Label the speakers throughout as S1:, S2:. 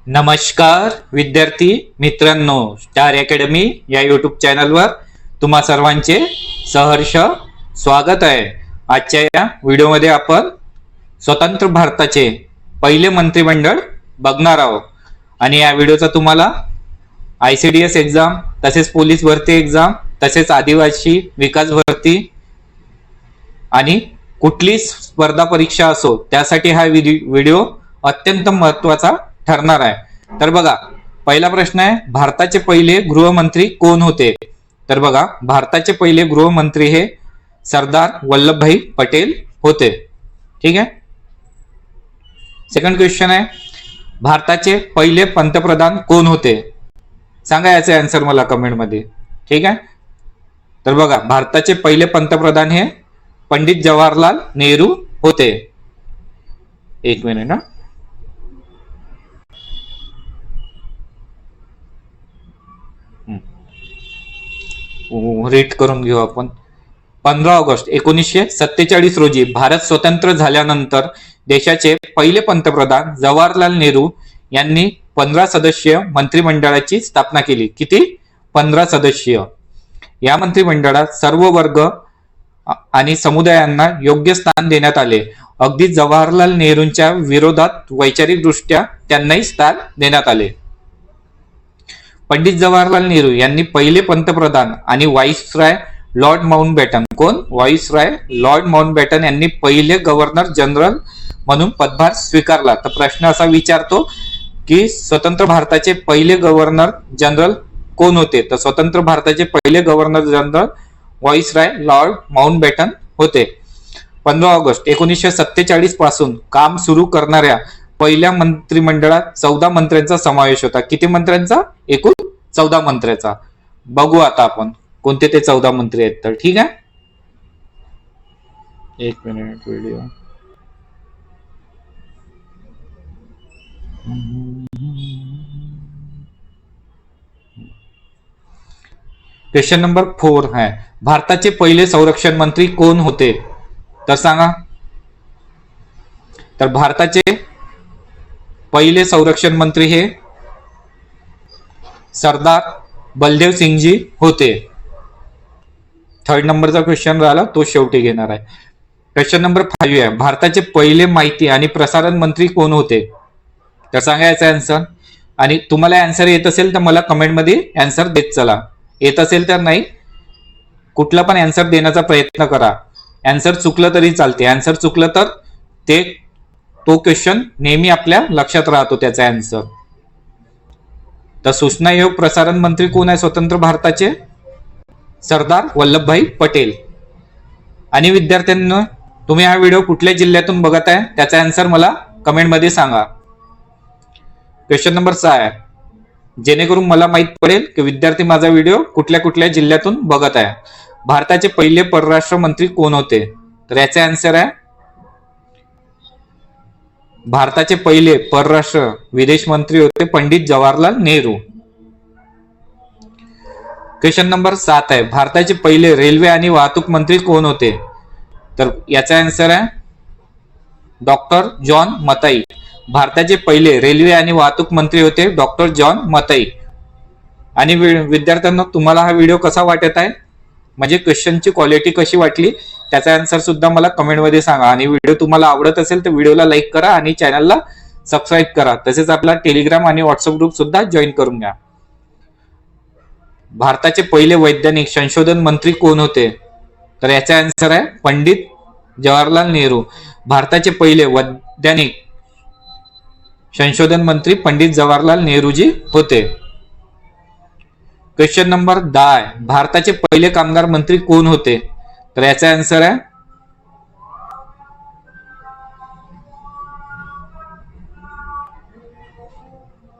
S1: नमस्कार विद्यार्थी मित्रांनो, स्टार अकॅडमी या यूट्यूब चॅनलवर तुम्हा सर्वांचे सहर्ष स्वागत आहे। आजच्या या व्हिडिओमध्ये आपण स्वतंत्र भारताचे पहिले मंत्रिमंडळ बघणार आहोत आणि या व्हिडिओचा तुम्हाला ICDS एग्जाम, तसेच पोलीस भरती एग्जाम, तसेच आदिवासी विकास भरती आणि कुठली स्पर्धा परीक्षा असो त्यासाठी हा व्हिडिओ अत्यंत महत्त्वाचा ठरणार आहे। तर बघा, पहिला प्रश्न आहे, भारताचे पहिले गृहमंत्री कोण होते? तर बघा, भारताचे पहिले गृहमंत्री हे सरदार वल्लभभाई पटेल होते। ठीक आहे। सेकंड क्वेश्चन आहे, भारताचे पहिले पंतप्रधान कोण होते? सांगा याचे आन्सर मला कमेंट मध्ये। ठीक आहे। तर बघा, भारताचे पहिले पंतप्रधान हे पंडित जवाहरलाल नेहरू होते। एक मिनिट ना, रीड करून घेऊ आपण। 15 ऑगस्ट 1947 रोजी भारत स्वतंत्र झाल्यानंतर देशाचे पहिले पंतप्रधान जवाहरलाल नेहरू यांनी 15 सदस्यीय मंत्रिमंडळाची स्थापना केली। किती? 15 सदस्यीय। या मंत्रिमंडळात सर्व वर्ग आणि समुदायांना योग्य स्थान देण्यात आले। अगदी जवाहरलाल नेहरूंच्या विरोधात वैचारिक दृष्ट्या त्यांनाही स्थान देण्यात आले। पंडित जवाहरलाल नेहरू यांनी पहिले पंतप्रधान आणि व्हाईसरॉय लॉर्ड माउंटबॅटन, कोण? व्हाईसरॉय लॉर्ड माउंटबॅटन यांनी पहिले गव्हर्नर जनरल म्हणून पदभार स्वीकारला। तर प्रश्न असा विचारतो की स्वतंत्र भारताचे पहिले गव्हर्नर जनरल कोण होते? तर स्वतंत्र भारताचे पहिले governor general viceroy Lord Mountbatten होते। 15 ऑगस्ट 1947 पासून काम सुरू करणाऱ्या पहिल्या मंत्रिमंडळात 14 मंत्र्यांचा समावेश होता। किती मंत्र्यांचा? एकूण 14 मंत्र्यांचा। बघू आता आपण कोणते ते 14 मंत्री आहेत। तर ठीक आहे, एक मिनिट व्हिडिओ। क्वेश्चन नंबर 4 है, भारताचे पहिले संरक्षण मंत्री कोण होते? तर सांगा। तर भारताचे पहिले संरक्षण मंत्री हे सरदार बलदेव सिंगजी होते। थर्ड नंबरचा क्वेश्चन राहिला, तो शेवटी घेणार आहे। क्वेश्चन नंबर 5 आहे, भारताचे पहिले माहिती आणि प्रसारण मंत्री कोण होते? तर सांगायचं आन्सर, आणि तुम्हाला आन्सर येत असेल तर मला कमेंट मध्ये आन्सर देत चला। येत असेल तर नाही, कुठला पण आन्सर देण्याचा प्रयत्न करा। आन्सर चुकलं तरी चालते, आन्सर चुकलं तर तो क्वेश्चन नेहमी आपल्या लक्षात राहतो त्याचा आन्सर। तर सूचना आयोग प्रसारण मंत्री कोण आहे स्वतंत्र भारताचे? सरदार वल्लभभाई पटेल। आणि विद्यार्थ्यांना, तुम्ही हा व्हिडिओ कुठल्या जिल्ह्यातून बघत आहे त्याचा आन्सर मला कमेंट मध्ये सांगा। क्वेश्चन नंबर 6 आहे, जेणेकरून मला माहित पडेल की विद्यार्थी माझा व्हिडिओ कुठल्या कुठल्या जिल्ह्यातून बघत आहे। भारताचे पहिले परराष्ट्र मंत्री कोण होते? तर याचा आन्सर आहे, भारताचे पहिले परराष्ट्र विदेश मंत्री होते पंडित जवाहरलाल नेहरू। क्वेश्चन नंबर 7 आहे, भारताचे पहिले रेल्वे आणि वाहतूक मंत्री कोण होते? तर याचा आन्सर आहे डॉक्टर जॉन मताई। भारताचे पहिले रेल्वे आणि वाहतूक मंत्री होते डॉक्टर जॉन मताई। आणि विद्यार्थ्यांना, तुम्हाला हा व्हिडिओ कसा वाटत आहे, म्हणजे क्वेश्चनची क्वालिटी कशी वाटली त्याचा आन्सर सुद्धा मला कमेंट मध्ये सांगा। आणि व्हिडिओ तुम्हाला आवडत असेल तर व्हिडिओला लाईक करा आणि चॅनलला सबस्क्राईब करा। तसेच आपला टेलिग्राम आणि व्हॉट्सअप ग्रुप सुद्धा जॉईन करून घ्या। भारताचे पहिले वैज्ञानिक संशोधन मंत्री कोण होते? तर याचा आन्सर आहे पंडित जवाहरलाल नेहरू। भारताचे पहिले वैज्ञानिक संशोधन मंत्री पंडित जवाहरलाल नेहरूजी होते। क्वेश्चन नंबर 10 आहे, भारताचे पहिले कामगार मंत्री कोण होते? तर याचा आन्सर आहे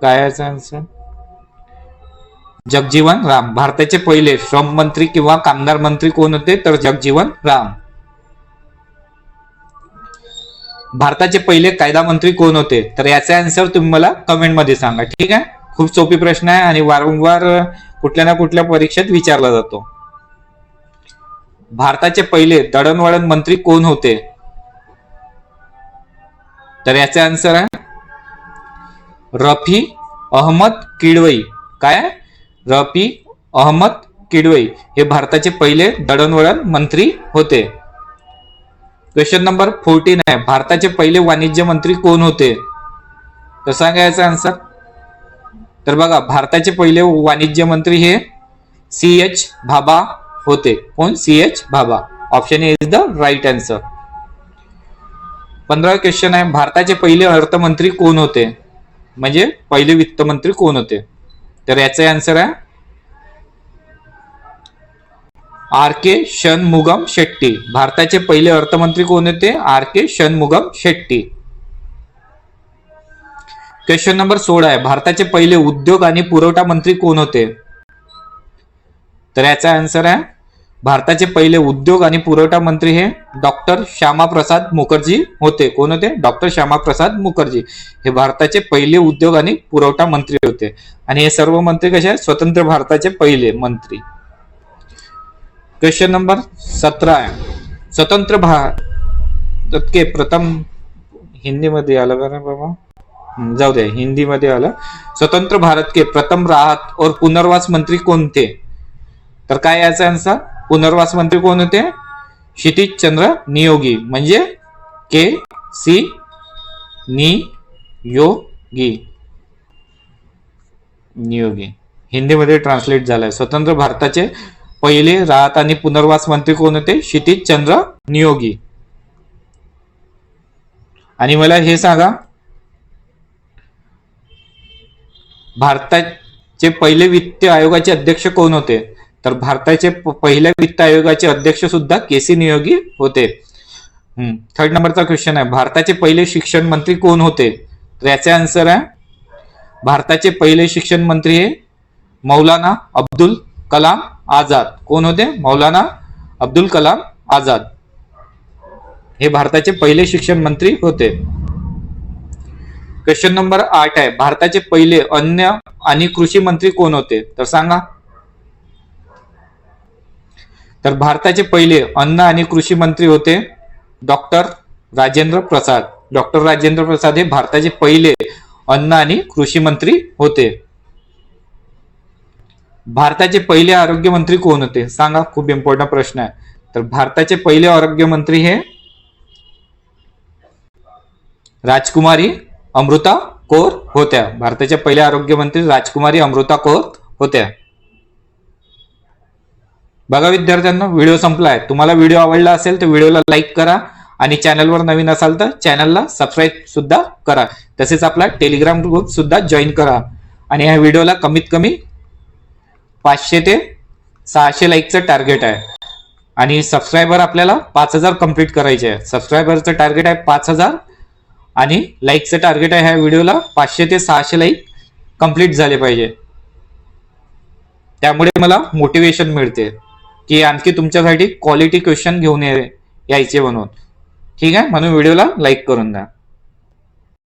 S1: काय याचा आन्सर? जगजीवन राम। भारताचे पहिले श्रम मंत्री किंवा कामगार मंत्री कोण होते? तर जगजीवन राम। भारताचे पहिले कायदा मंत्री कोण होते? तर याचा आन्सर तुम्ही मला कमेंट मध्ये सांगा। ठीक आहे, खूप सोपी प्रश्न आहे आणि वारंवार कुठल्या ना कुठल्या परीक्षेत विचारला जातो। भारताचे पहिले दळणवळण मंत्री कोण होते? तर याचा आन्सर आहे रफी अहमद किडवई. काय? रफी अहमद किडवई हे भारताचे पहिले दळणवळण मंत्री होते. क्वेश्चन नंबर 14 आहे, भारताचे पहिले वाणिज्य मंत्री कोण होते? तर सांगा याचा आन्सर. तर बघा, भारताचे पहिले वाणिज्य मंत्री हे CH भाभा होते. कोण? CH Bhabha. Option A is the right answer. 15 question आहे, भारताचे पहिले अर्थमंत्री कोण होते? म्हणजे पहिले वित्तमंत्री कोण होते? तर याचा आन्सर आहे RK शनमुगम शेट्टी. भारताचे पहिले अर्थमंत्री कोण होते? RK Shanmugam Shetty. Question number 16 आहे, भारताचे पहिले उद्योग आणि पुरवठा मंत्री कोण होते? तर याचा आन्सर आहे भारताचे पहिले उद्योग आणि पुरवठा मंत्री हे डॉक्टर श्यामाप्रसाद मुखर्जी होते. कोण होते? डॉक्टर श्यामाप्रसाद मुखर्जी हे भारताचे पहिले उद्योग आणि पुरवठा मंत्री होते. आणि हे सर्व मंत्री कसे आहेत? स्वतंत्र भारताचे पहिले मंत्री. क्वेश्चन नंबर 17 आहे, स्वतंत्र भारत के प्रथम, हिंदी मध्ये आलं का बाबा, जाऊ दे, हिंदी मध्ये आलं. स्वतंत्र भारत के प्रथम राहत और पुनर्वास मंत्री कोण थे? तर काय याचा आन्सर? पुनर्वास मंत्री कोण होते? क्षितिज चंद्र नियोगी. म्हणजे KC नियोगी. नियोगी हिंदीमध्ये ट्रान्सलेट झालाय. स्वतंत्र भारताचे पहिले राहत आणि पुनर्वास मंत्री कोण होते? क्षितिज चंद्र नियोगी. आणि मला हे सांगा, भारताचे पहिले वित्त आयोगाचे अध्यक्ष कोण होते? तर भारताचे पहिल्या वित्त आयोगाचे अध्यक्ष सुद्धा KC नियोगी होते. 3rd नंबरचा क्वेश्चन आहे, भारताचे पहिले शिक्षण मंत्री कोण होते? तर याचे आन्सर आहे भारताचे पहिले शिक्षण मंत्री हे मौलाना अब्दुल कलाम आझाद. कोण होते? मौलाना अब्दुल कलाम आझाद हे भारताचे पहिले शिक्षण मंत्री होते. क्वेश्चन नंबर 8 आहे, भारताचे पहिले अन्न आणि कृषी मंत्री कोण होते? तर सांगा. तर भारताचे पहिले अन्न आणि कृषी मंत्री होते डॉक्टर राजेंद्र प्रसाद. डॉक्टर राजेंद्र प्रसाद हे भारताचे पहिले अन्न आणि कृषी मंत्री होते. भारताचे पहिले आरोग्य मंत्री कोण होते? सांगा, खूप इम्पॉर्टंट प्रश्न आहे. तर भारताचे पहिले आरोग्य मंत्री हे राजकुमारी अमृता कौर होत्या. भारताच्या पहिल्या आरोग्य मंत्री राजकुमारी अमृता कौर होत्या. बघा विद्यार्थ्यांना, व्हिडिओ संपला आहे. तुम्हाला व्हिडिओ आवडला असेल तर व्हिडिओला लाईक करा आणि चॅनलवर नवीन असाल तर चॅनलला सबस्क्राईब सुद्धा करा. तसेच आपला टेलिग्राम ग्रुप सुद्धा जॉईन करा. आणि या व्हिडिओला कमीत कमी 500 ते 600 लाईकचं टार्गेट आहे. आणि सबस्क्रायबर आपल्याला 5000 कंप्लीट करायचे आहे. सबस्क्रायबरचं टार्गेट आहे 5000 आणि लाईकचं टार्गेट आहे ह्या व्हिडिओला 500 ते 600 लाईक कंप्लीट झाले पाहिजे. त्यामुळे मला मोटिवेशन मिळते की आणखी तुमच्यासाठी क्वालिटी क्वेश्चन घेऊन यायचे म्हणून. ठीक आहे, म्हणून व्हिडिओला लाईक करून द्या.